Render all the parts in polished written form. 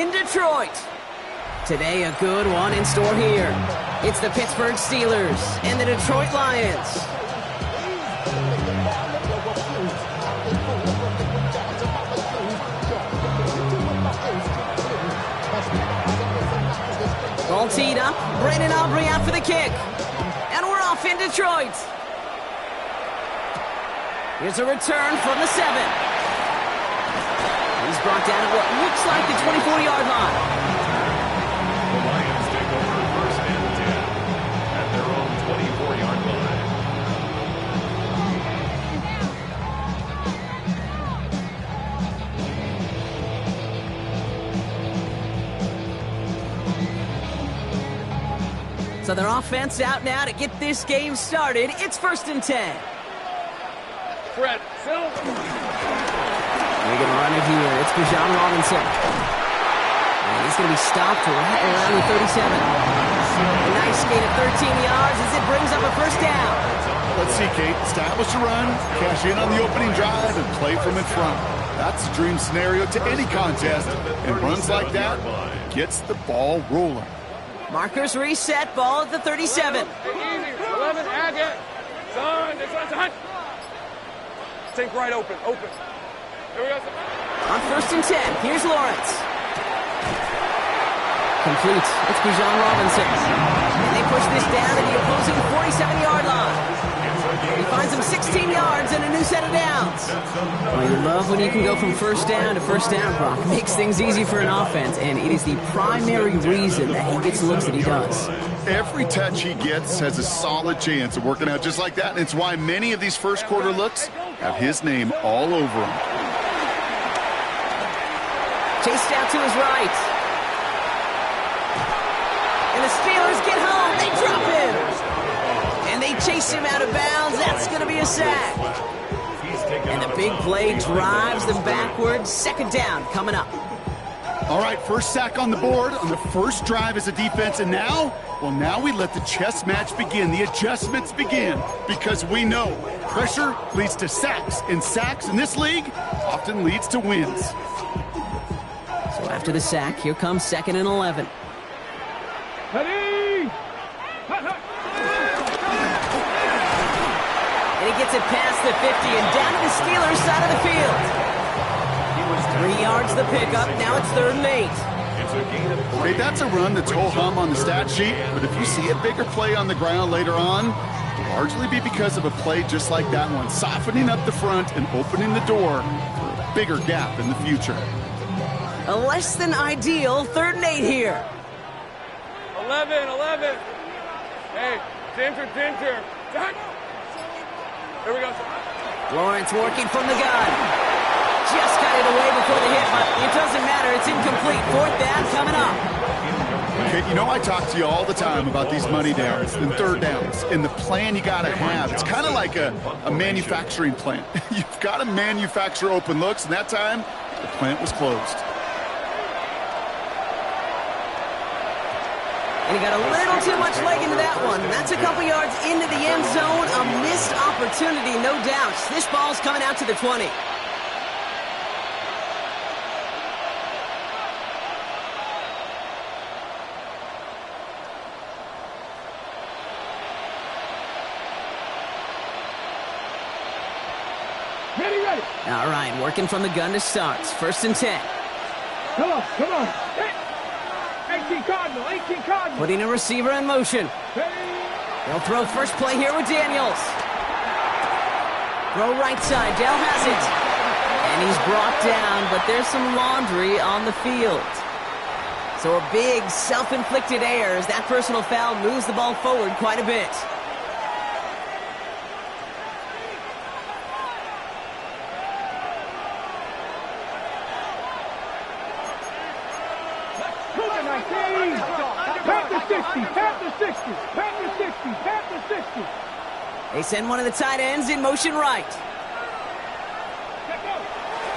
in Detroit. Today, a good one in store here. It's the Pittsburgh Steelers and the Detroit Lions. Ball teed up. Brandon Aubrey out for the kick. And we're off in Detroit. Here's a return from the 7. He's brought down at what looks like the 24-yard line. The Lions take over first and 10 at their own 24-yard line. So their offense out now to get this game started. It's first and 10. Fred, settle. We're going to run it here. It's Bijan Robinson. And he's going to be stopped right around the 37. A nice gain of 13 yards as it brings up a first down. Let's see, Kate. Establish a run, cash in on the opening drive, and play from in front. That's the dream scenario to any contest. And runs like that gets the ball rolling. Markers reset. Ball at the 37. 11, Agate. Son, this one's a Think right open. Here we go. On first and 10, here's Lawrence. Complete. It's Bijan Robinson. And they push this down to the opposing 47-yard line. He finds him 16 yards and a new set of downs. Well, you love when you can go from first down to first down, Brock. It makes things easy for an offense, and it is the primary reason that he gets looks that he does. Every touch he gets has a solid chance of working out just like that, and it's why many of these first quarter looks have his name all over them. Chased out to his right. And the Steelers get home. They drop him. And they chase him out of bounds. That's going to be a sack. And the big play drives them backwards. Second down coming up. All right, first sack on the board on the first drive as a defense, and now we let the chess match begin, the adjustments begin, because we know pressure leads to sacks, and sacks in this league often leads to wins. So after the sack, here comes second and 11. Ready? And he gets it past the 50 and down to the Steelers side of the field. 3 yards the pickup. Now it's 3rd and 8. Hey, that's a run that's ho-hum on the stat sheet, but if you see a bigger play on the ground later on, it'll largely be because of a play just like that one, softening up the front and opening the door for a bigger gap in the future. A less than ideal 3rd and 8 here. 11. Hey, Ginger. Here we go. Lawrence working from the gun. Just got it away before the hit, but it doesn't matter. It's incomplete. 4th down coming up. Okay, you know I talk to you all the time about these money downs and 3rd downs and the plan you got to have. It's kind of like a manufacturing plant. You've got to manufacture open looks, and that time the plant was closed. And he got a little too much leg into that one. That's a couple yards into the end zone. A missed opportunity, no doubt. This ball's coming out to the 20. Ready. All right, working from the gun to start. 1st and 10. Come on. Hey. 18 Cardinal. Putting a receiver in motion. They'll throw first play here with Daniels. Throw right side. Dell has it. And he's brought down, but there's some laundry on the field. So a big self-inflicted error as that personal foul moves the ball forward quite a bit. Panther 60. They send one of the tight ends in motion right.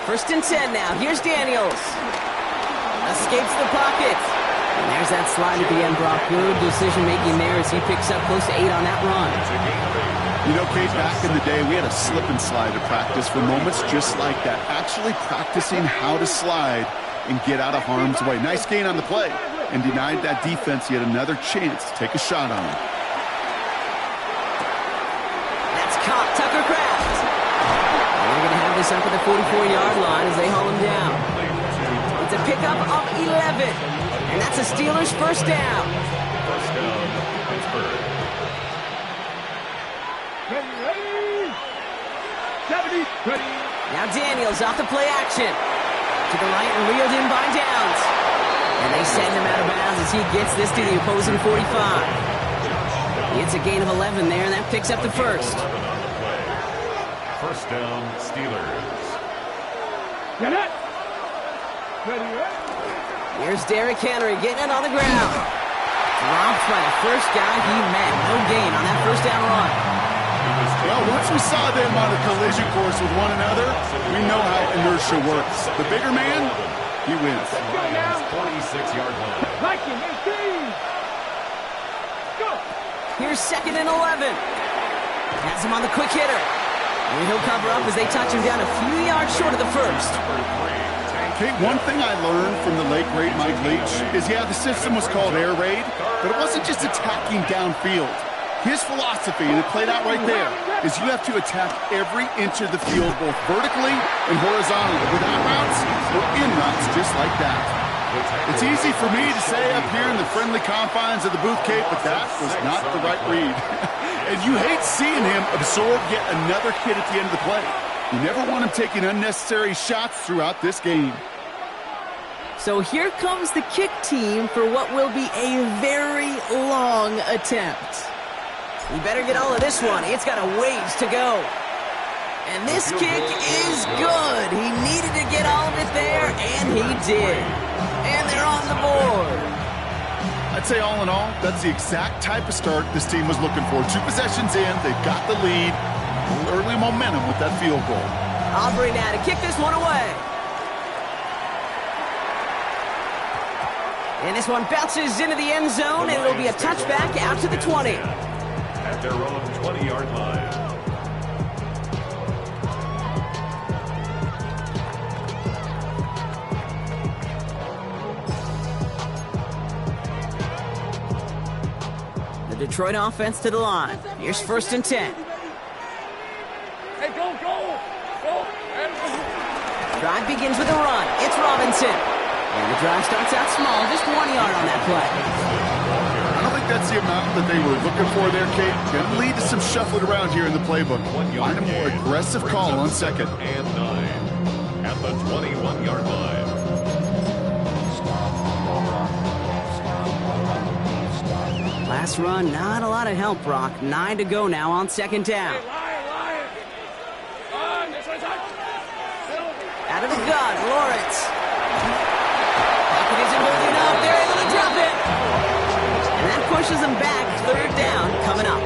1st and 10 now. Here's Daniels. Escapes the pocket. And there's that slide at the end, Brock. Good decision-making there as he picks up close to 8 on that run. You know, Kate, back in the day, we had a slip and slide at practice for moments just like that. Actually practicing how to slide and get out of harm's way. Nice gain on the play, and denied that defense yet another chance to take a shot on him. That's caught. Tucker Kraft. They're going to have this up at the 44-yard line as they haul him down. It's a pickup of 11, and that's a Steelers first down. First down, Pittsburgh. Now Daniels off the play action. To the right and reeled in by Downs. And they send him out of bounds as he gets this to the opposing 45. It's a gain of 11 there, and that picks up the first. First down, Steelers. Here's Derrick Henry getting it on the ground. Dropped by the first guy he met. No gain on that first down run. Well, once we saw them on a collision course with one another, we know how inertia works. The bigger man, he wins. Lions 46-yard line. Here's second and 11. Has him on the quick hitter. And he'll cover up as they touch him down a few yards short of the first. Okay, one thing I learned from the late, great Mike Leach is, yeah, the system was called air raid, but it wasn't just attacking downfield. His philosophy, and it played out right there, is you have to attack every inch of the field, both vertically and horizontally, without routes or in routes just like that. It's easy for me to say up here in the friendly confines of the Booth Cape, but that was not the right read. And you hate seeing him absorb yet another hit at the end of the play. You never want him taking unnecessary shots throughout this game. So here comes the kick team for what will be a very long attempt. You better get all of this one. It's got a ways to go. And this kick is good. He needed to get all of it there, and he did. And they're on the board. I'd say all in all, that's the exact type of start this team was looking for. 2 possessions in, they've got the lead. Early momentum with that field goal. Aubrey now to kick this one away. And this one bounces into the end zone, and it'll be a touchback out to the 20. At their own 20-yard line. The Detroit offense to the line. Here's first and 10. Hey, go! Drive begins with a run. It's Robinson. And the drive starts out small, just 1 yard on that play. I don't think that's the amount that they were looking for there, Kate. Going to lead to some shuffling around here in the playbook. Find a more aggressive call on second. And 9 at the 21-yard line. Last run, not a lot of help, Brock. 9 to go now on second down. Out of the gun, Lawrence. Pocket isn't holding up. They're able to drop it. And that pushes them back. Third down coming up.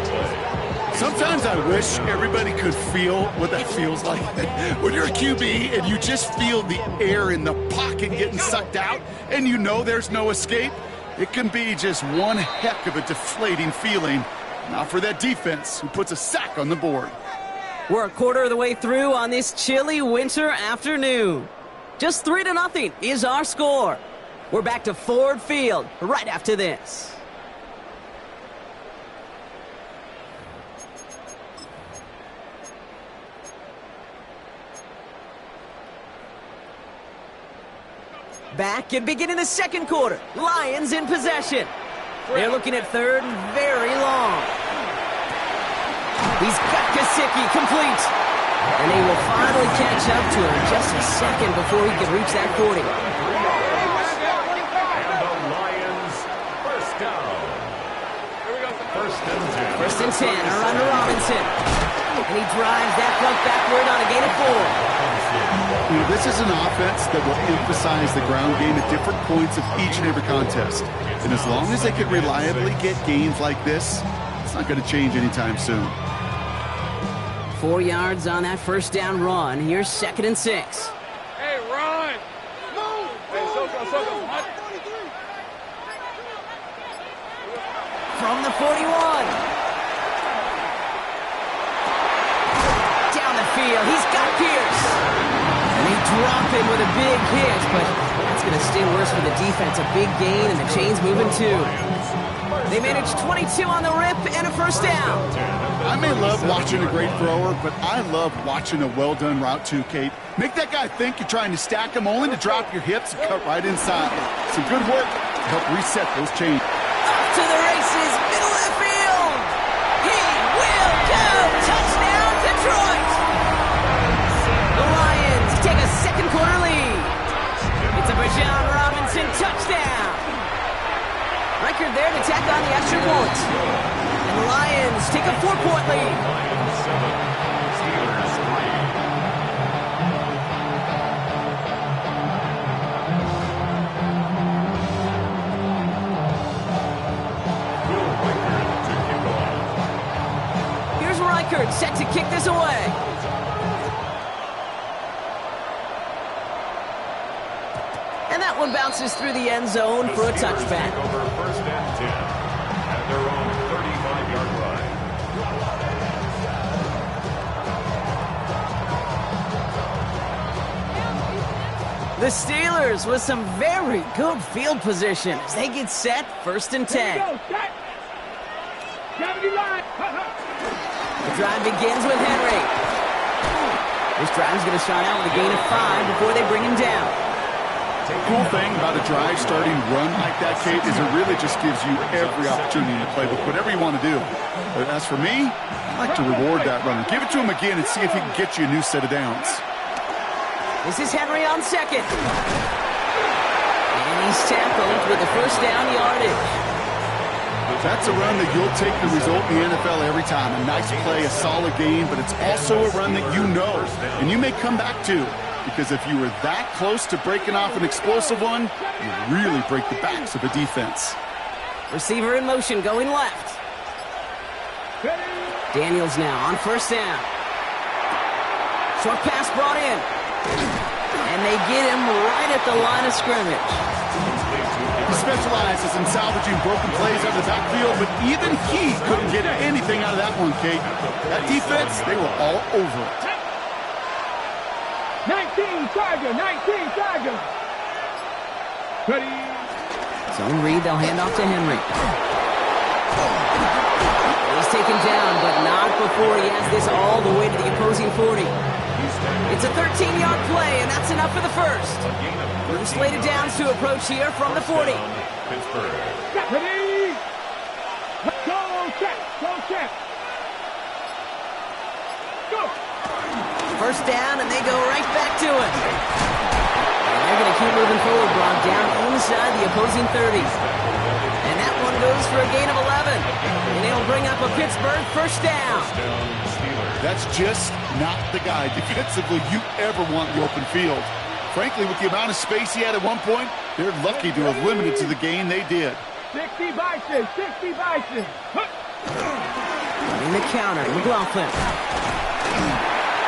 Sometimes I wish everybody could feel what that feels like. When you're a QB and you just feel the air in the pocket getting sucked out and you know there's no escape, it can be just one heck of a deflating feeling. Not for that defense who puts a sack on the board. We're a quarter of the way through on this chilly winter afternoon. Just 3-0 is our score. We're back to Ford Field right after this. Back and beginning the second quarter. Lions in possession. They're looking at third and very long. He's got Gesicki complete. And they will finally catch up to him just a second before he can reach that 40. And the Lions, first down. First and 10. First and 10, a run to Robinson. And he drives that front backward on a gain of 4. You know, this is an offense that will emphasize the ground game at different points of each and every contest. And as long as they can reliably get gains like this, it's not going to change anytime soon. 4 yards on that first down run. Here's second and 6. Hey, run! Move! Hey, Soko. From the 41. Down the field. He's got Pierce. And they drop him with a big hit, but that's going to stay worse for the defense. A big gain, and the chain's moving too. They managed 22 on the rip and a first down. I may love watching a great thrower, but I love watching a well-done route too, Kate. Make that guy think you're trying to stack him, only to drop your hips and cut right inside. Some good work to help reset those chains. Off to the races, middle of the field. He will go. Touchdown, Detroit. The Lions take a second quarter lead. It's a Bijan Robinson touchdown. Record there to tack on the extra point. And the Lions take a 4-point lead. Lions 7, Steelers 3. Will Reichard to kick off. Here's Reichard set to kick this away. And that one bounces through the end zone for a touchback. Take over first and 10 at their own 35-yard line. The Steelers with some very good field position as they get set, first and 10. The drive begins with Henry. This drive's going to start out with a gain of 5 before they bring him down. The cool thing about a drive starting run like that, Kate, is it really just gives you every opportunity to play with whatever you want to do. But as for me, I like to reward that runner. Give it to him again and see if he can get you a new set of downs. This is Henry on second. And he's tackled with the first down yardage. That's a run that you'll take the result in the NFL every time. A nice play, a solid game, but it's also a run that you know and you may come back to. Because if you were that close to breaking off an explosive one, you really break the backs of a defense. Receiver in motion going left. Daniels now on first down. Short pass brought in. And they get him right at the line of scrimmage. He specializes in salvaging broken plays out of the backfield, but even he couldn't get anything out of that one, Kate. That defense, they were all over it. 19 Tiger, 19 Tiger. Ready. Zone read, they'll hand off to Henry. He's taken down, but not before he has this all the way to the opposing 40. It's a 13-yard play, and that's enough for the first. Blue slated downs to approach here from the 40. Pittsburgh. Ready. Go check, go check. Go. First down, and they go right back to it. And they're going to keep moving forward, Brock, down inside the opposing 30. And that one goes for a gain of 11. And it'll bring up a Pittsburgh first down. That's just not the guy defensively you ever want in the open field. Frankly, with the amount of space he had at one point, they're lucky to have limited to the gain they did. 60 Bison, 60 Bison. In the counter, McLaughlin.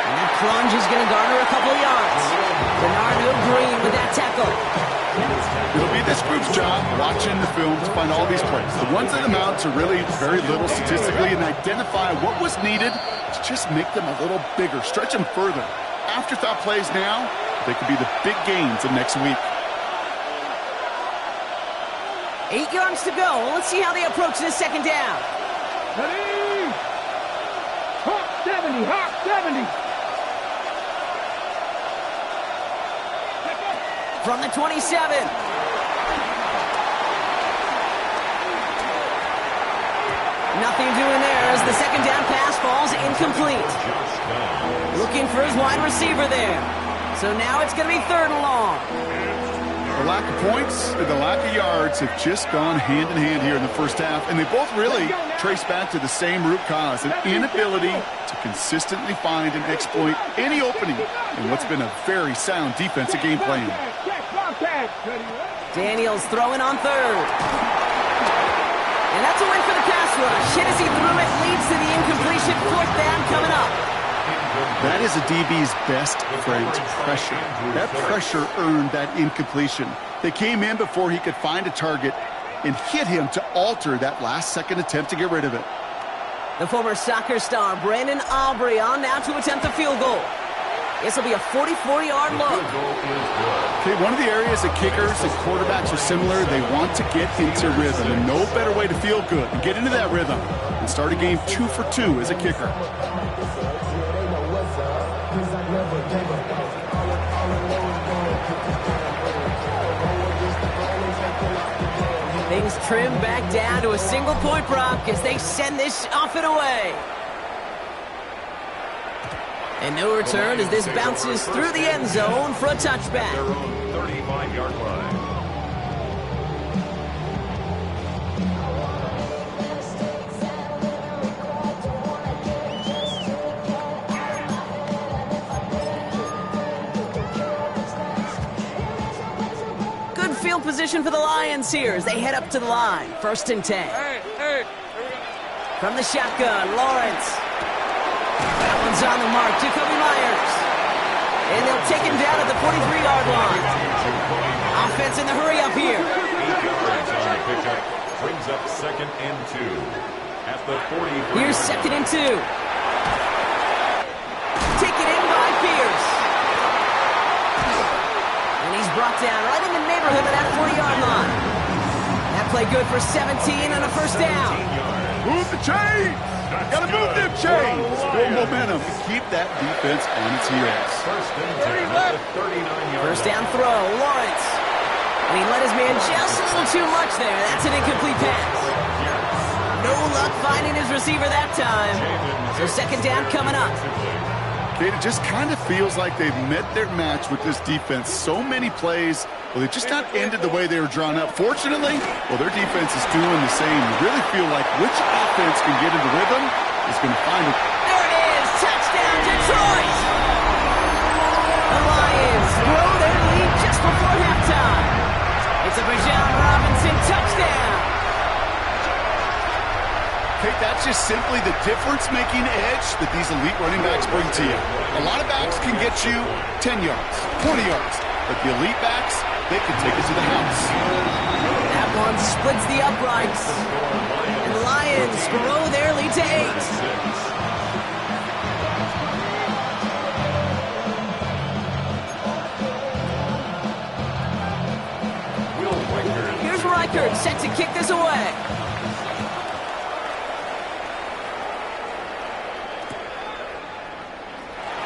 And that plunge is going to garner a couple of yards. Bernardo Green with that tackle. It'll be this group's job watching the film to find all these plays. The ones that amount to really very little statistically and identify what was needed to just make them a little bigger, stretch them further. Afterthought plays now, they could be the big gains of next week. 8 yards to go. Let's see how they approach this second down. Ready. Hawk 70, Hawk 70. From the 27. Nothing doing there as the second down pass falls incomplete. Looking for his wide receiver there. So now it's going to be third and long. The lack of points and the lack of yards have just gone hand in hand here in the first half, and they both really trace back to the same root cause, an inability to consistently find and exploit any opening in what's been a very sound defensive game plan. Daniels throwing on third. And that's a win for the pass rush. Hit as he threw it, leads to the incompletion. Fourth down coming up. That is a DB's best friend, pressure. That pressure earned that incompletion. They came in before he could find a target and hit him to alter that last-second attempt to get rid of it. The former soccer star, Brandon Aubrey, on now to attempt a field goal. This will be a 44-yard look. Okay, one of the areas that kickers and quarterbacks are similar, they want to get into rhythm, and no better way to feel good and get into that rhythm and start a game 2 for 2 as a kicker. Things trim back down to a single-point Brock as they send this off and away. And no return as this bounces through the end zone for a touchback. Their own 35-yard line. Good field position for the Lions here as they head up to the line. 1st and 10. Hey, here we go. From the shotgun, Lawrence. That one's on the mark, Jacoby Myers. And they'll take him down at the 43-yard line. Offense in the hurry up here. 8 yards on the pickup. Brings up 2nd and 2 at the 43. Here's 2nd and 2. Taken in by Pierce. And he's brought down right in the neighborhood of that 40-yard line. That play good for 17 and a 1st down. Move the chains! Gotta move them chains! Build momentum to keep that defense on its heels. 1st and 10 at the 39-yard 1st down throw, Lawrence. And he let his man just a little too much there. That's an incomplete pass. No luck finding his receiver that time. So 2nd down coming up. Okay, it just kind of feels like they've met their match with this defense. So many plays, well, they've just not ended the way they were drawn up. Fortunately, well, their defense is doing the same. You really feel like which offense can get into rhythm is going to find it. There it is! Touchdown, Detroit! The Lions grow their lead just before halftime. It's a Bijan Robinson touchdown. Okay, that's just simply the difference-making edge that these elite running backs bring to you. A lot of backs can get you 10 yards, 20 yards, but the elite backs, they can take it to the house. That one splits the uprights. And the Lions grow their lead to 8. Here's Reichert set to kick this away.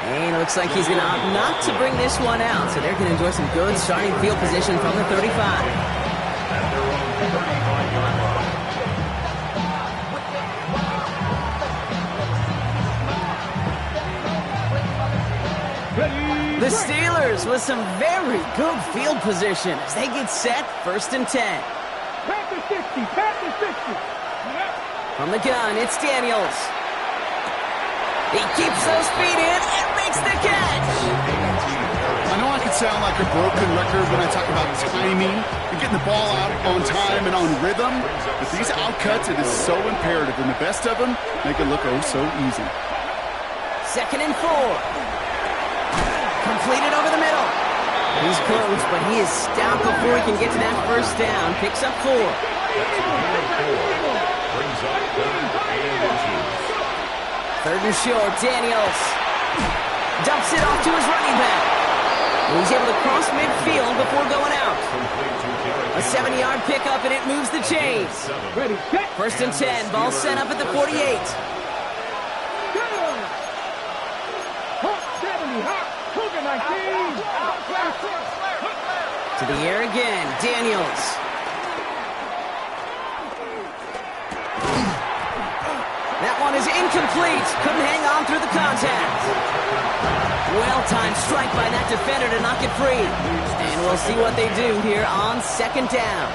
And it looks like he's going to opt not to bring this one out, so they're going to enjoy some good starting field position from the 35. At their own 35-yard line. The Steelers with some very good field position as they get set, 1st and 10. Back to 60, back to 60. From the gun, it's Daniels. He keeps those feet in and makes the catch. I know I can sound like a broken record when I talk about timing and getting the ball out on time and on rhythm, but these outcuts, it is so imperative, and the best of them make it look oh so easy. 2nd and 4. Completed over the middle. He's close, but he is stopped before he can get to that 1st down. Picks up 4. Brings up 3rd and 2. 3rd and short, Daniels dumps it off to his running back. And he's able to cross midfield before going out. A 70-yard pickup, and it moves the chains. 1st and 10, ball set up at the 48. To the air again, Daniels. That one is incomplete. Couldn't hang on through the contact. Well-timed strike by that defender to knock it free. And we'll see what they do here on 2nd down.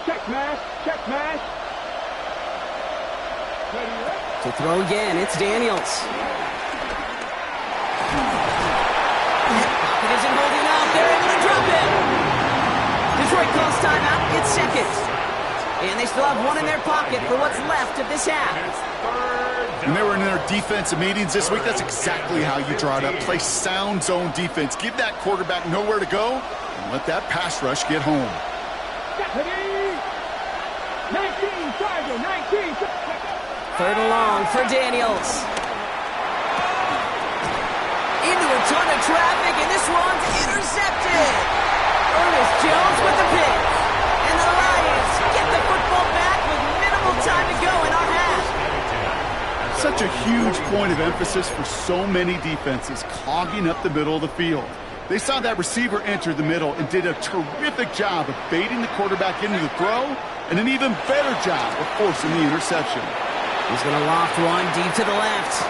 Check smash, check smash. To throw again, it's Daniels. Pocket isn't holding out. They're able to drop it. Detroit calls timeout. It's 2nd. And they still have one in their pocket for what's left of this half. When they were in their defensive meetings this week, that's exactly how you draw it up. Play sound zone defense. Give that quarterback nowhere to go and let that pass rush get home. 3rd and long for Daniels. Into a ton of traffic, and this one's intercepted. Ernest Jones with the pick. And the Lions get the football back with minimal time to go in our half. Such a huge point of emphasis for so many defenses, clogging up the middle of the field. They saw that receiver enter the middle and did a terrific job of baiting the quarterback into the throw, and an even better job of forcing the interception. He's going to loft one deep to the left.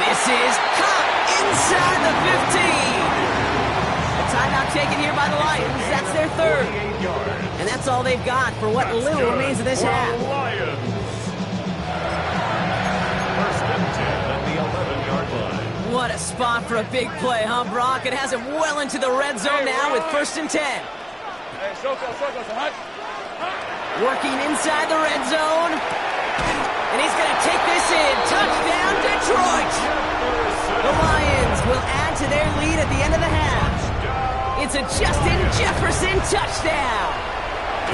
This is caught inside the 15. A timeout taken here by the Lions. That's their 3rd. And that's all they've got for what little remains of this half. What a spot for a big play, huh, Brock? It has him well into the red zone now with 1st and 10. Working inside the red zone. And he's going to take this in. Touchdown, Detroit! The Lions will add to their lead at the end of the half. It's a Justin Jefferson touchdown.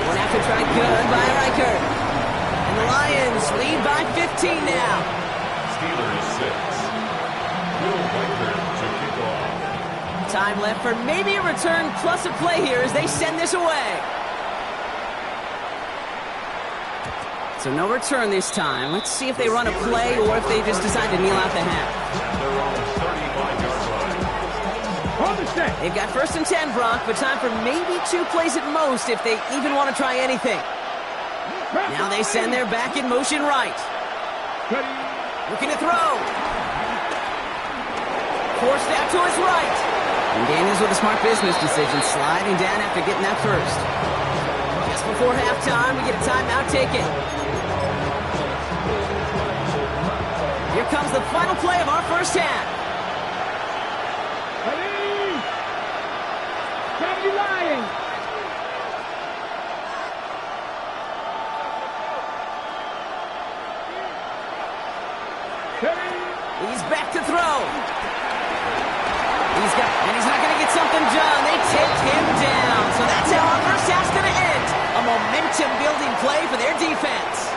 One after try good by Reichert. And the Lions lead by 15 now. Steelers 6. Time left for maybe a return plus a play here as they send this away. So no return this time. Let's see if they run a play or if they just decide to kneel out the half. They've got 1st and 10, Brock, but time for maybe 2 plays at most if they even want to try anything. Now they send their back in motion right. Looking to throw. Forced out to his right. And Daniels with a smart business decision, sliding down after getting that first. Just before halftime, we get a timeout taken. Here comes the final play of our first half. He's back to throw. He's not going to get something done. They tipped him down. So that's how our first half's going to end. A momentum-building play for their defense.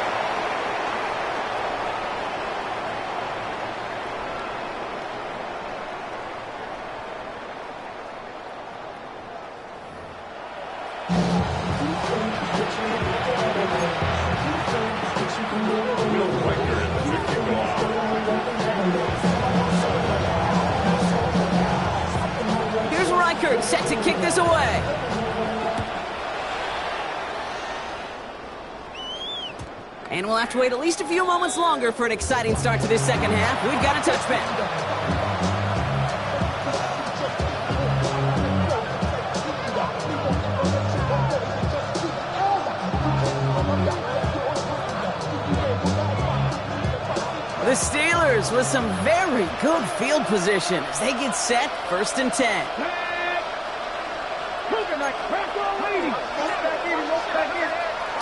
Set to kick this away. And we'll have to wait at least a few moments longer for an exciting start to this second half. We've got a touchback. The Steelers with some very good field position as they get set, 1st and 10.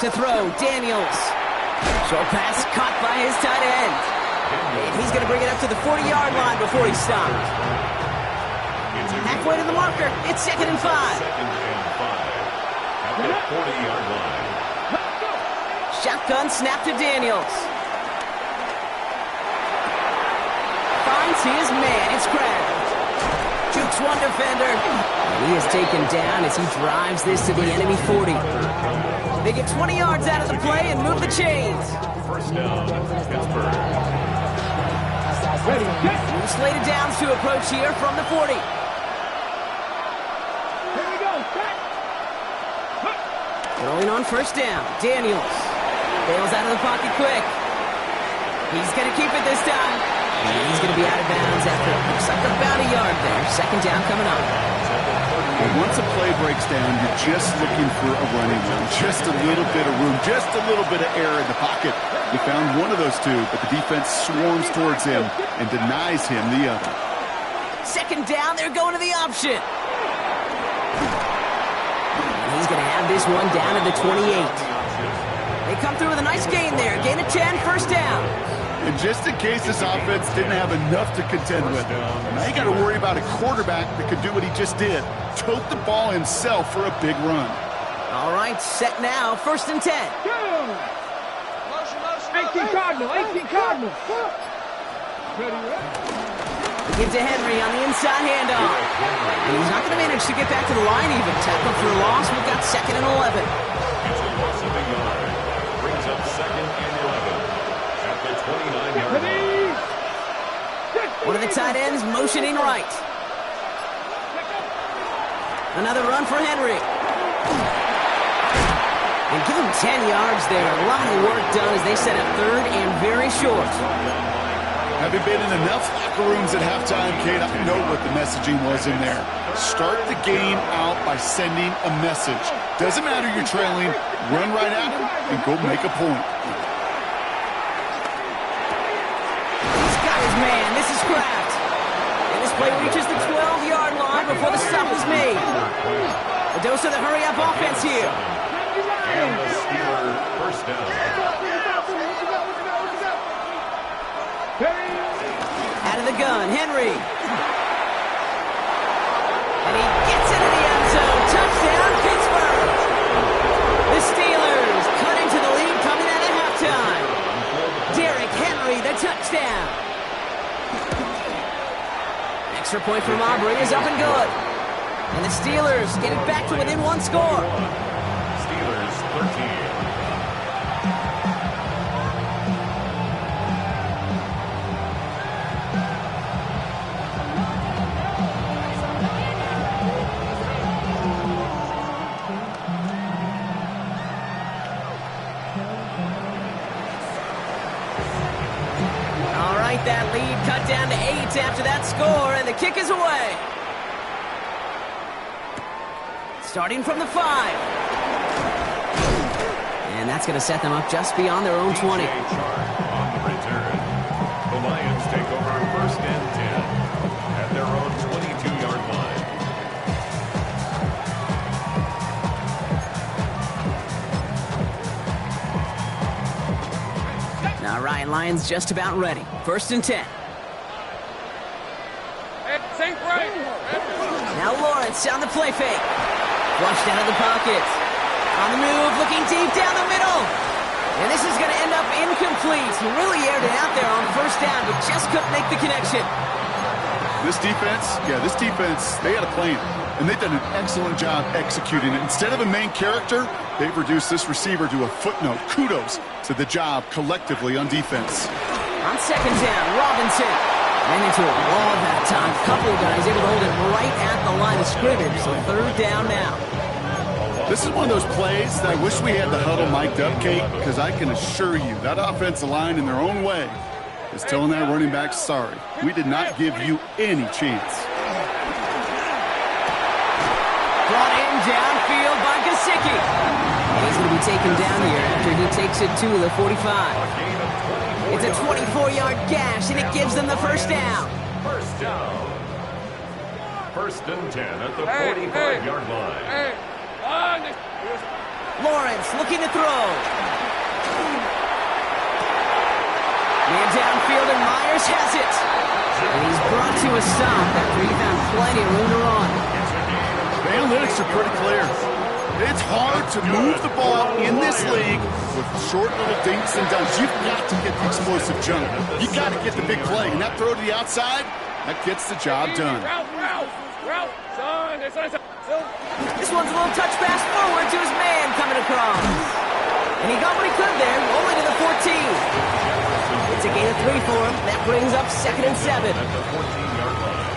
To throw, Daniels. Short pass caught by his tight end. And he's going to bring it up to the 40-yard line before he's stopped. Halfway to the marker. It's 2nd and 5. At the 40-yard line. Shotgun snap to Daniels. Finds his man. It's Kraft. Jukes one defender. And he is taken down as he drives this to the enemy 40. They get 20 yards out of the play and move the chains. First down, Pittsburgh. New slated downs to approach here from the 40. Throwing on 1st down, Daniels. Bails out of the pocket quick. He's going to keep it this time. And he's going to be out of bounds after looks like about a yard there. 2nd down coming up. And once a play breaks down, you're just looking for a running room. Just a little bit of room, just a little bit of air in the pocket. He found one of those two, but the defense swarms towards him and denies him the other. 2nd down, they're going to the option. And he's going to have this one down at the 28. 10, first down. And just in case this offense didn't have enough to contend with, now you got to worry about a quarterback that could do what he just did. Tote the ball himself for a big run. All right, set now, first and 10. 18 Cardinal, 18 Cardinal. Give to Henry on the inside handoff. And he's not going to manage to get back to the line even. Tackle for a loss. We've got second and 11. It's a loss of a yard. Brings up second and 11 at the 29-yard line. One of the tight ends motioning right. Another run for Henry. And give him 10 yards there. A lot of work done as they set up third and very short. Having been in enough locker rooms at halftime, Kate, I know what the messaging was in there. Start the game out by sending a message. Doesn't matter you're trailing, run right at him and go make a point. He's got his man. This is Kraft. And this play reaches the 12-yard line before the stop is made. A dose of the hurry-up offense here. And the Steeler first down. Out of the gun, Henry. And he gets into the end zone. Touchdown, Pittsburgh. The Steelers cutting to the lead coming out of halftime. Derrick Henry, the touchdown. Extra point from Aubrey is up and good. And the Steelers get it back to within one score. Steelers 13. That lead cut down to 8 after that score, and the kick is away. Starting from the 5. And that's going to set them up just beyond their own 20. On the return. The Lions take over first and 10 at their own 22-yard line. All right, Lions just about ready. First and 10. Now Lawrence on the play fake. Flushed out of the pocket. On the move, looking deep down the middle. And this is going to end up incomplete. He really aired it out there on first down, but just couldn't make the connection. This defense, they had a plan. And they've done an excellent job executing it. Instead of a main character, they've reduced this receiver to a footnote. Kudos to the job collectively on defense. On second down, Robinson ran into a wall that time. A couple of guys able to hold it right at the line of scrimmage. So third down now. This is one of those plays that I wish we had the huddle mic'd up, Kate, because I can assure you that offensive line in their own way is telling that running back, sorry, we did not give you any chance. Brought in downfield by Gesicki. And he's going to be taken down here after he takes it to the 45. It's a 24-yard gash, and it gives them the first down. First down. First and 10 at the 45-yard line. Lawrence looking to throw. Man downfield, and Myers has it. And he's brought to a stop after he found plenty of room to run. The analytics are pretty clear. It's hard to move the ball in this league with short little dinks and dunks. You've got to get the explosive jump. You've got to get the big play. And that throw to the outside, that gets the job done. This one's a little touch pass forward to his man coming across. And he got what he could there, only to the 14. It's a gain of 3 for him. That brings up second and 7. At the 14-yard line.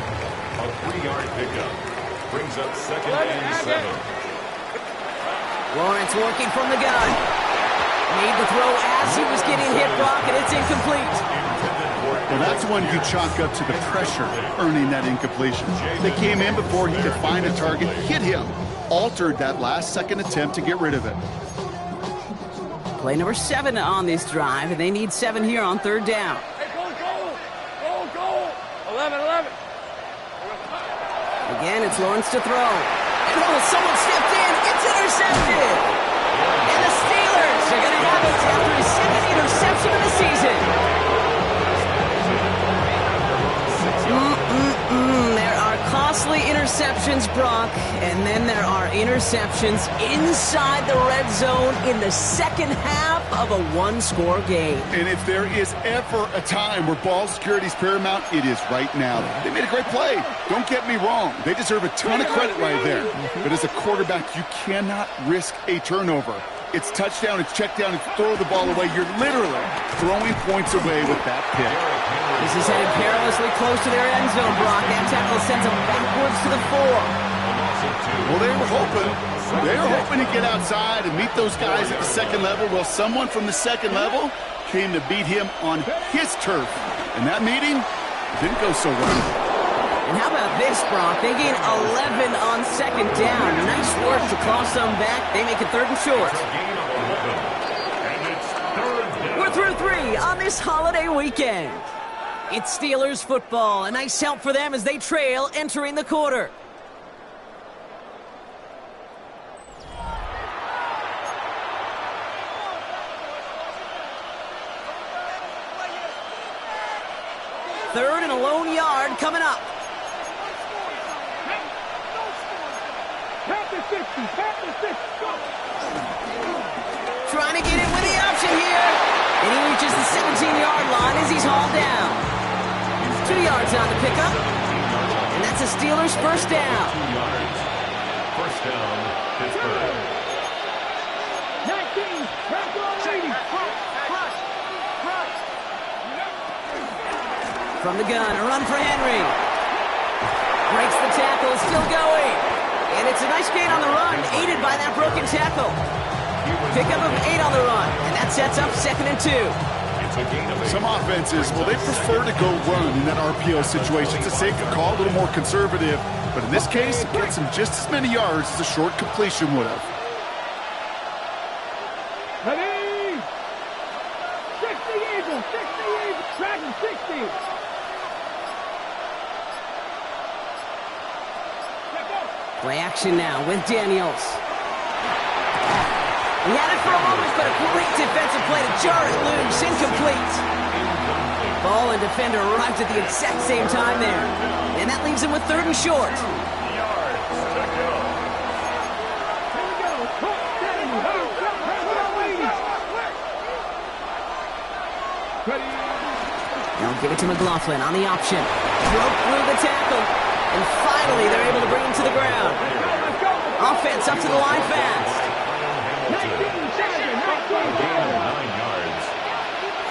A 3-yard pickup. Brings up second and 7. Lawrence working from the gun. Made the throw as he was getting hit block, and it's incomplete. Well, that's one you chalk up to the pressure earning that incompletion. They came in before he could find a target, hit him, altered that last-second attempt to get rid of it. Play number 7 on this drive, and they need 7 here on third down. Hey, goal. 11. Again, it's Lawrence to throw. And someone stepped in. It's intercepted. And the Steelers are going to have it after his second interception receptions, Brock, and then there are interceptions inside the red zone in the second half of a one-score game. And if there is ever a time where ball security is paramount, it is right now. They made a great play. Don't get me wrong. They deserve a ton of credit right there. But as a quarterback, you cannot risk a turnover. It's touchdown, it's check down, it's throw the ball away. You're literally throwing points away with that pick. This is headed perilously close to their end zone, Brock. That tackle sends them backwards to the 4. Well, they were hoping to get outside and meet those guys at the second level. Well, someone from the second level came to beat him on his turf. And that meeting didn't go so well. And how about this, Brock? They gain 11 on second down. Nice work to claw some back. They make it 3rd and short. We're through 3 on this holiday weekend. It's Steelers football. A nice help for them as they trail entering the quarter. Third and a lone yard coming up. Trying to get it with the option here. And he reaches the 17-yard line as he's hauled down. 2 yards on the pickup. And that's a Steelers first down. 2 yards. First down, Pittsburgh. 19, From the gun, a run for Henry. Breaks the tackle, still going. And it's a nice gain on the run, aided by that broken tackle. Pickup of 8 on the run, and that sets up 2nd and 2. Some offenses, well, they prefer to go run in that RPO situation. It's a safer call, a little more conservative. But in this case, it gets him just as many yards as a short completion would have. Ready? 60 Eagles, Dragon 60. Play action now with Daniels. He had it for a moment, but a great defensive play to jar it loose. Incomplete. Ball and defender arrived at the exact same time there. And that leaves him with 3rd and short. They'll give it to McLaughlin on the option. Broke through the tackle. And finally, they're able to bring him to the ground. Offense up to the line fast. 9 yards.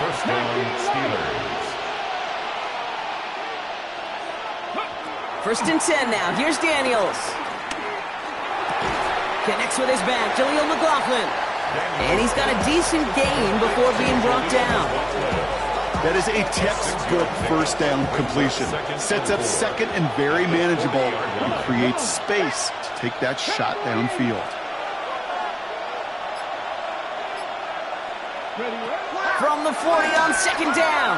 First down, Steelers. 1st and 10 now. Here's Daniels. Connects with his back. Jaleel McLaughlin. And he's got a decent gain before being brought down. That is a textbook first down completion. Sets up 2nd and very manageable and creates space to take that shot downfield. From the 40 on 2nd down.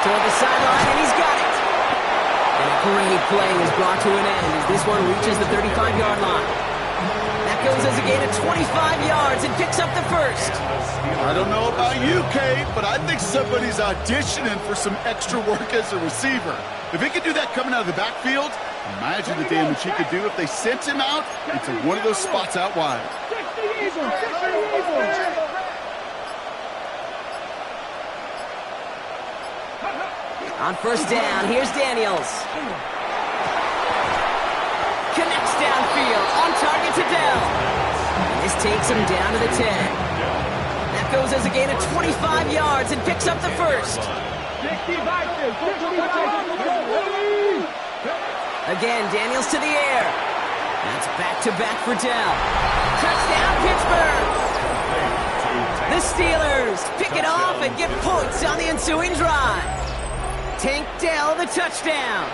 Toward the sideline, and he's got it. And a great play is brought to an end as this one reaches the 35-yard line. That goes as a gain of 25 yards and picks up the first. I don't know about you, Kate, but I think somebody's auditioning for some extra work as a receiver. If he could do that coming out of the backfield, imagine the damage he could do if they sent him out into one of those spots out wide. On 1st down, here's Daniels. Connects downfield, on target to Dell. And this takes him down to the 10. That goes as a gain of 25 yards and picks up the first. Again, Daniels to the air. That's back-to-back for Dell. Touchdown, Pittsburgh! The Steelers pick it off and get points on the ensuing drive. Tank Dell the touchdown.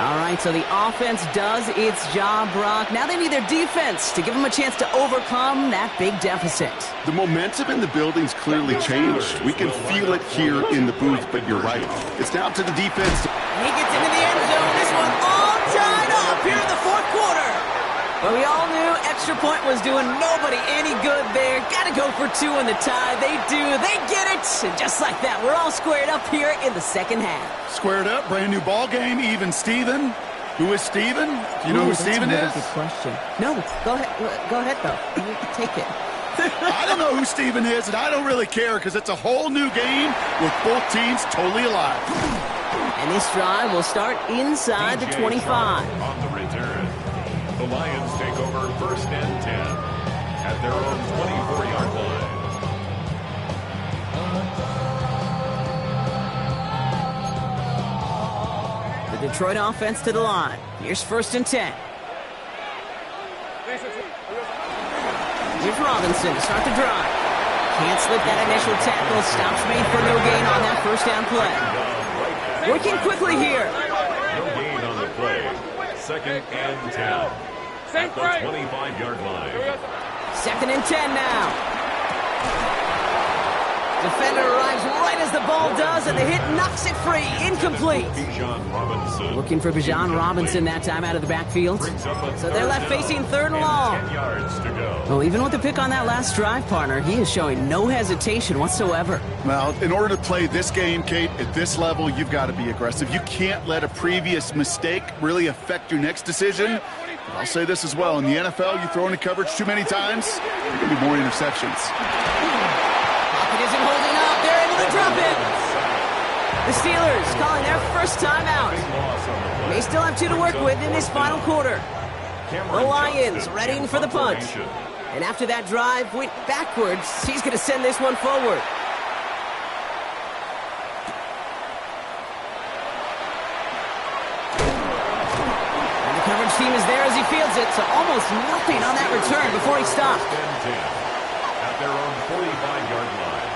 All right, so the offense does its job, Brock. Now they need their defense to give them a chance to overcome that big deficit. The momentum in the building's clearly changed. We can feel it here in the booth, but you're right. It's down to the defense. He gets into the end zone. This one all tied up here in the 4th quarter. But we all knew extra point was doing nobody any good there. Got to go for 2 in the tie. They do. They get it. And just like that, we're all squared up here in the second half. Squared up, brand new ball game, even Steven. Who is Steven? Do you know who Steven is? That's a good question. No, go ahead. Go ahead, though. You take it. I don't know who Steven is, and I don't really care because it's a whole new game with both teams totally alive. And this drive will start inside the 25. On the return, the Lions take over 1st and 10 at their own 24-yard line. The Detroit offense to the line. Here's 1st and 10. Here's Robinson to start the drive. Can't slip that initial tackle. Stops made for no gain on that 1st down play. Working quickly here. No gain on the play. 2nd and 10 at the 25-yard line. 2nd and 10 now. Defender arrives right as the ball does, and the hit knocks it free. Incomplete. Looking for Bijan Robinson that time out of the backfield. So they're left facing 3rd and long. Well, even with the pick on that last drive, partner, he is showing no hesitation whatsoever. Well, in order to play this game, Kate, at this level, you've got to be aggressive. You can't let a previous mistake really affect your next decision. But I'll say this as well. In the NFL, you throw into coverage too many times, there are going to be more interceptions. Pocket isn't holding up. They're into the drop-in. The Steelers calling their first timeout. They still have 2 to work with in this final quarter. The Lions readying for the punch. And after that drive went backwards, he's going to send this one forward. And the coverage team is there as he fields it, so almost nothing on that return before he stopped. At their own 45-yard line.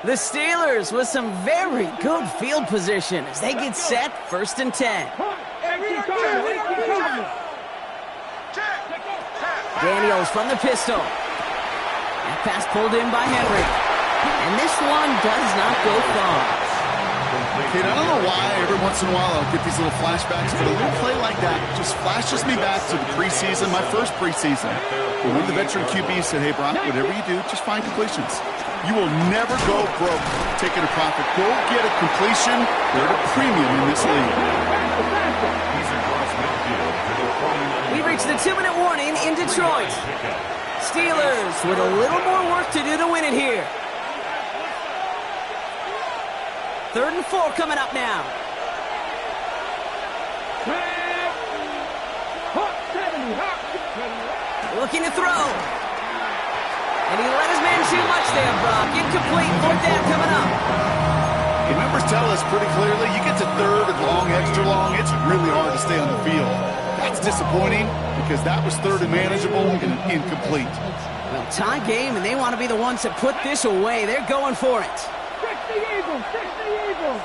The Steelers with some very good field position as they get set 1st and 10. Daniels from the pistol. That pass pulled in by Henry. And this one does not go far. Kate, I don't know why every once in a while I'll get these little flashbacks, but a little play like that just flashes me back to the preseason, my first preseason. When one of the veteran QBs said, hey, Brock, whatever you do, just find completions. You will never go broke taking a profit. Go get a completion. They're at a premium in this league. We reach the 2-minute warning in Detroit. Steelers with a little more work to do to win it here. 3rd and 4 coming up now. Looking to throw. And he let his man too much there, Brock. Incomplete. 4th down coming up. The numbers tell us pretty clearly, you get to 3rd and long, extra long, it's really hard to stay on the field. That's disappointing because that was 3rd and manageable and incomplete. Well, tie game, and they want to be the ones that put this away. They're going for it. 60 Eagles, 60 Eagles.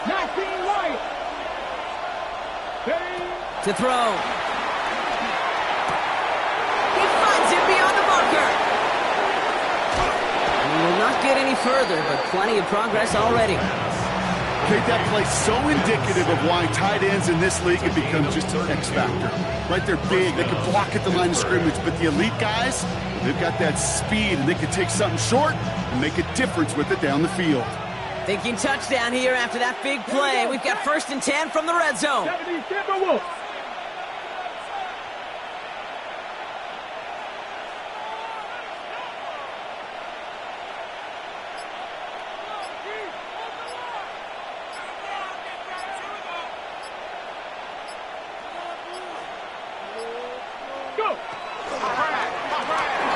19 right. To throw. He finds it beyond the marker. He will not get any further, but plenty of progress already. Kate, that play's so indicative of why tight ends in this league have become just an X factor. Right, they're big, they can block at the line of scrimmage, but the elite guys, they've got that speed, and they can take something short and make a difference with it down the field. Thinking touchdown here after that big play. We've got 1st and 10 from the red zone. 70 Timberwolves.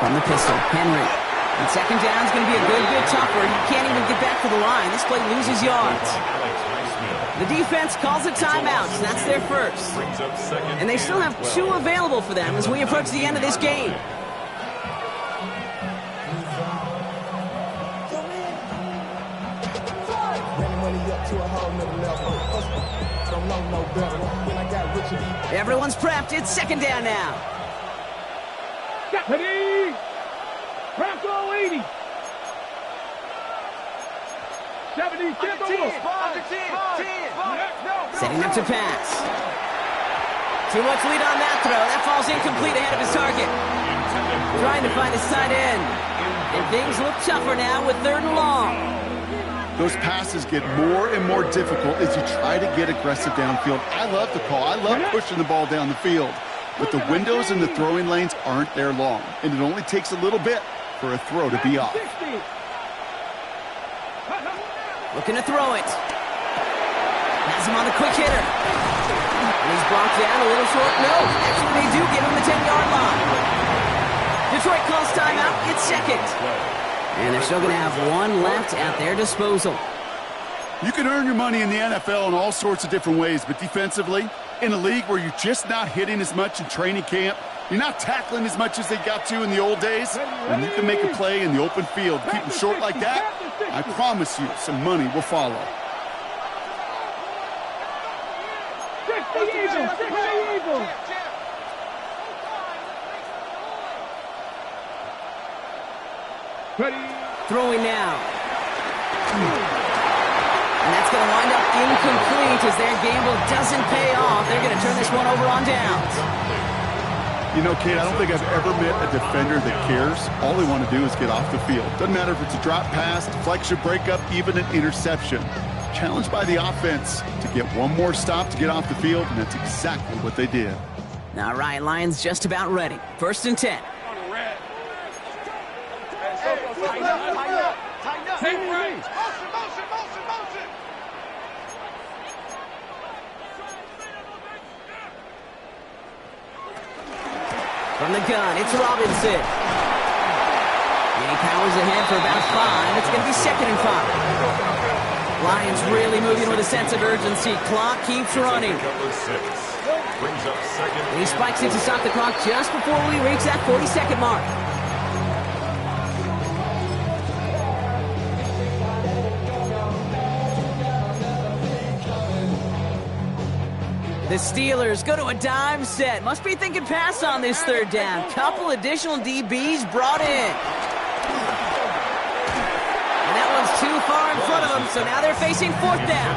From the pistol, Henry. And 2nd down is going to be a good bit tougher. He can't even get back to the line. This play loses yards. The defense calls a timeout, and that's their first. And they still have 2 available for them as we approach the end of this game. Everyone's prepped. It's 2nd down now. Deputy! Bronco 80! 70, get the wolf. Setting up to pass. Too much lead on that throw. That falls incomplete ahead of his target. Trying to find his tight end. And things look tougher now with 3rd and long. Those passes get more and more difficult as you try to get aggressive downfield. I love the call. I love pushing the ball down the field. But the windows in the throwing lanes aren't there long. And it only takes a little bit for a throw to be off. Looking to throw it. Has him on the quick hitter. And he's blocked down a little short. No, actually they do give him the 10-yard line. Detroit calls timeout. It's 2nd. And they're still going to have 1 left at their disposal. You can earn your money in the NFL in all sorts of different ways, but defensively, in a league where you're just not hitting as much in training camp, you're not tackling as much as they got to in the old days, when you can make a play in the open field, keep them short like that, I promise you some money will follow. 60 Eagles, 60 Eagles. Ready. Throwing now. And that's going to wind up incomplete as their gamble doesn't pay off. They're going to turn this one over on downs. You know, Kate, I don't think I've ever met a defender that cares. All they want to do is get off the field. Doesn't matter if it's a drop pass, deflection, breakup, even an interception. Challenged by the offense to get one more stop to get off the field, and that's exactly what they did. All right, Lions just about ready. 1st and 10. From the gun, it's Robinson. And he powers ahead for about 5. It's going to be 2nd and 5. Lions really moving with a sense of urgency. Clock keeps running. And he spikes it to stop the clock just before we reach that 40-second mark. The Steelers go to a dime set. Must be thinking pass on this 3rd down. Couple additional DBs brought in. And that one's too far in front of them, so now they're facing 4th down.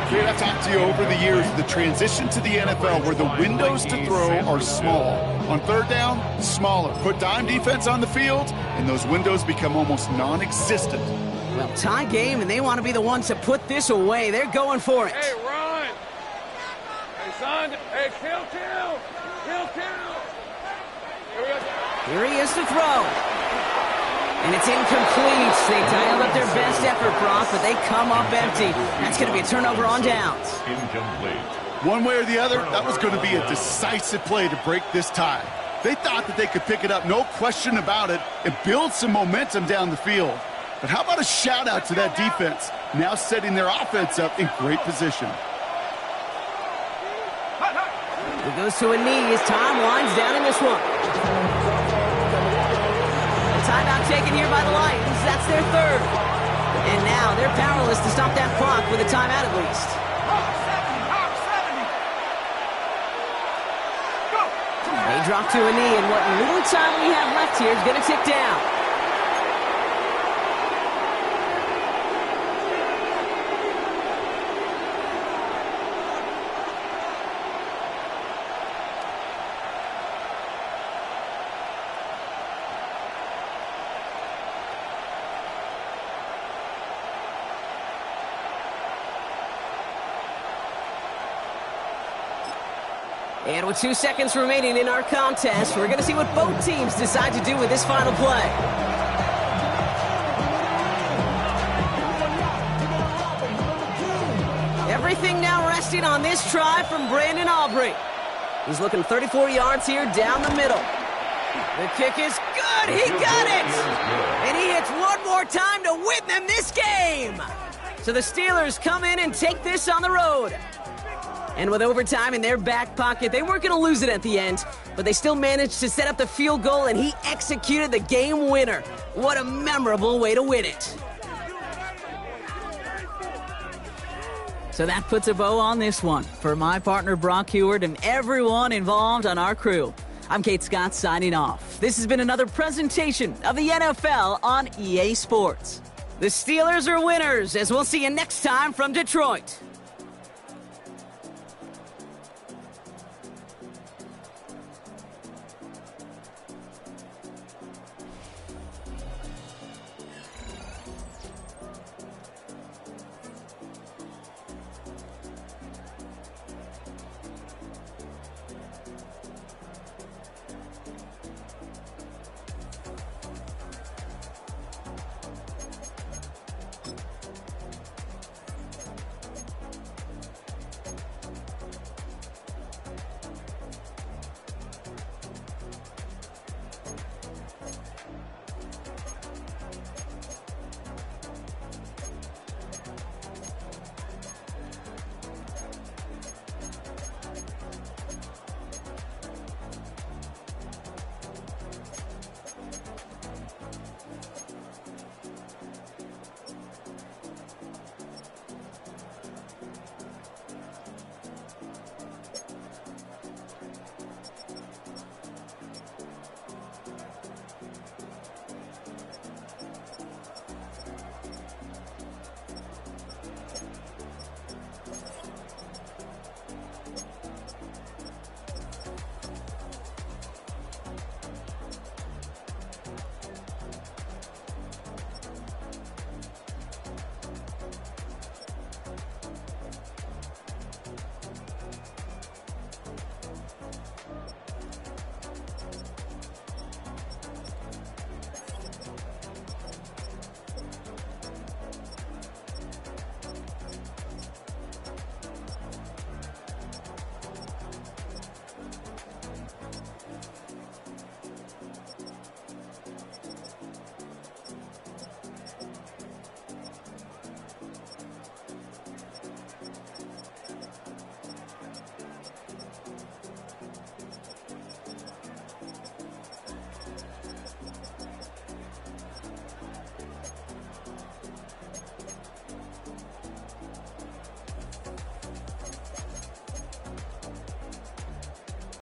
Kate, I've talked to you over the years, the transition to the NFL where the windows to throw are small. On 3rd down, smaller. Put dime defense on the field, and those windows become almost non-existent. Well, tie game, and they want to be the ones to put this away. They're going for it. Hey, run! Hey, son! Hey, kill! Here he is to throw. And it's incomplete. They dialed up their best effort, Brock, but they come up empty. That's going to be a turnover on downs. Incomplete. One way or the other, that was going to be a decisive play to break this tie. They thought that they could pick it up, no question about it, and build some momentum down the field. But how about a shout-out to that defense, now setting their offense up in great position. He goes to a knee as time winds down in this one. Timeout taken here by the Lions. That's their 3rd. And now they're powerless to stop that clock with a timeout at least. They drop to a knee, and what little time we have left here is going to tick down. And with 2 seconds remaining in our contest, we're going to see what both teams decide to do with this final play. Everything now resting on this try from Brandon Aubrey. He's looking 34 yards here down the middle. The kick is good. He got it. And he hits one more time to win them this game. So the Steelers come in and take this on the road. And with overtime in their back pocket, they weren't going to lose it at the end, but they still managed to set up the field goal, and he executed the game winner. What a memorable way to win it. So that puts a bow on this one. For my partner Brock Heward and everyone involved on our crew, I'm Kate Scott signing off. This has been another presentation of the NFL on EA Sports. The Steelers are winners, as we'll see you next time from Detroit.